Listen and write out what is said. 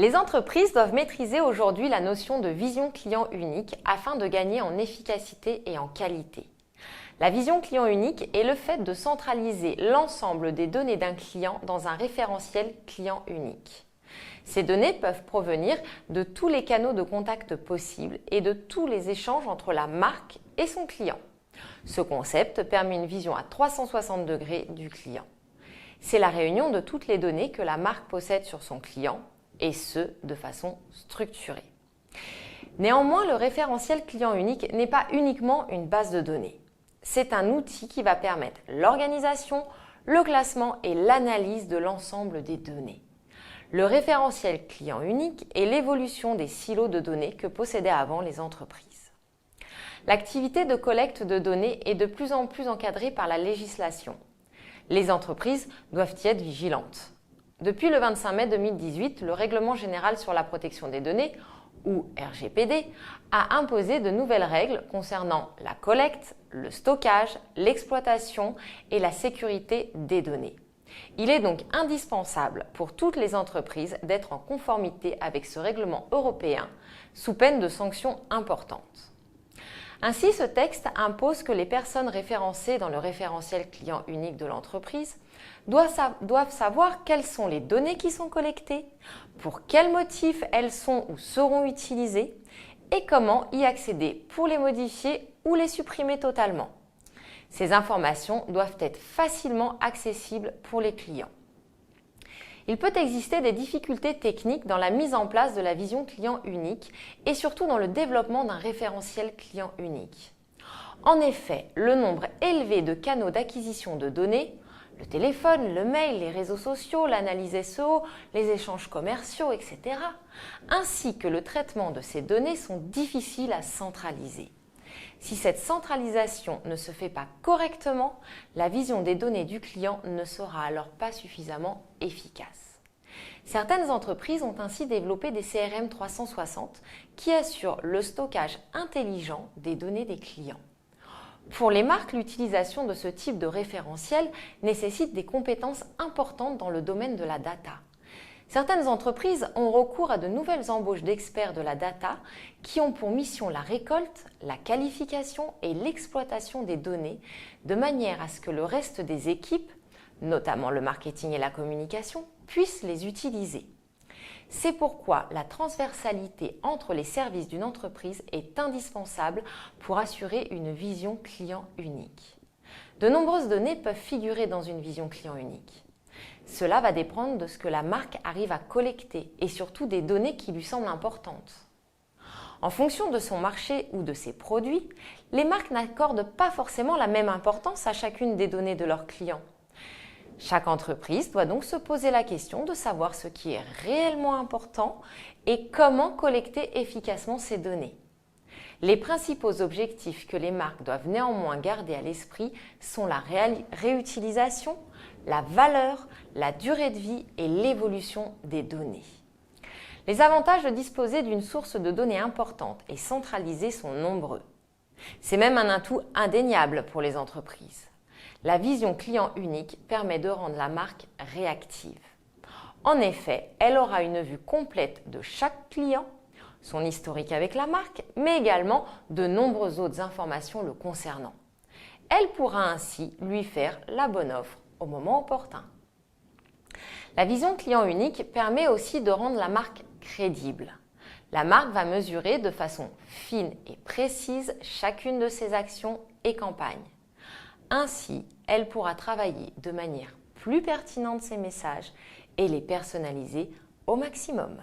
Les entreprises doivent maîtriser aujourd'hui la notion de vision client unique afin de gagner en efficacité et en qualité. La vision client unique est le fait de centraliser l'ensemble des données d'un client dans un référentiel client unique. Ces données peuvent provenir de tous les canaux de contact possibles et de tous les échanges entre la marque et son client. Ce concept permet une vision à 360 degrés du client. C'est la réunion de toutes les données que la marque possède sur son client, et ce, de façon structurée. Néanmoins, le référentiel client unique n'est pas uniquement une base de données. C'est un outil qui va permettre l'organisation, le classement et l'analyse de l'ensemble des données. Le référentiel client unique est l'évolution des silos de données que possédaient avant les entreprises. L'activité de collecte de données est de plus en plus encadrée par la législation. Les entreprises doivent y être vigilantes. Depuis le 25 mai 2018, le Règlement général sur la protection des données, ou RGPD, a imposé de nouvelles règles concernant la collecte, le stockage, l'exploitation et la sécurité des données. Il est donc indispensable pour toutes les entreprises d'être en conformité avec ce règlement européen, sous peine de sanctions importantes. Ainsi, ce texte impose que les personnes référencées dans le référentiel client unique de l'entreprise doivent savoir quelles sont les données qui sont collectées, pour quels motifs elles sont ou seront utilisées et comment y accéder pour les modifier ou les supprimer totalement. Ces informations doivent être facilement accessibles pour les clients. Il peut exister des difficultés techniques dans la mise en place de la vision client unique et surtout dans le développement d'un référentiel client unique. En effet, le nombre élevé de canaux d'acquisition de données, le téléphone, le mail, les réseaux sociaux, l'analyse SEO, les échanges commerciaux, etc., ainsi que le traitement de ces données sont difficiles à centraliser. Si cette centralisation ne se fait pas correctement, la vision des données du client ne sera alors pas suffisamment efficace. Certaines entreprises ont ainsi développé des CRM 360 qui assurent le stockage intelligent des données des clients. Pour les marques, l'utilisation de ce type de référentiel nécessite des compétences importantes dans le domaine de la data. Certaines entreprises ont recours à de nouvelles embauches d'experts de la data qui ont pour mission la récolte, la qualification et l'exploitation des données de manière à ce que le reste des équipes, notamment le marketing et la communication, puissent les utiliser. C'est pourquoi la transversalité entre les services d'une entreprise est indispensable pour assurer une vision client unique. De nombreuses données peuvent figurer dans une vision client unique. Cela va dépendre de ce que la marque arrive à collecter et surtout des données qui lui semblent importantes. En fonction de son marché ou de ses produits, les marques n'accordent pas forcément la même importance à chacune des données de leurs clients. Chaque entreprise doit donc se poser la question de savoir ce qui est réellement important et comment collecter efficacement ces données. Les principaux objectifs que les marques doivent néanmoins garder à l'esprit sont la réutilisation, la valeur, la durée de vie et l'évolution des données. Les avantages de disposer d'une source de données importante et centralisée sont nombreux. C'est même un atout indéniable pour les entreprises. La vision client unique permet de rendre la marque réactive. En effet, elle aura une vue complète de chaque client, son historique avec la marque, mais également de nombreuses autres informations le concernant. Elle pourra ainsi lui faire la bonne offre au moment opportun. La vision client unique permet aussi de rendre la marque crédible. La marque va mesurer de façon fine et précise chacune de ses actions et campagnes. Ainsi, elle pourra travailler de manière plus pertinente ses messages et les personnaliser au maximum.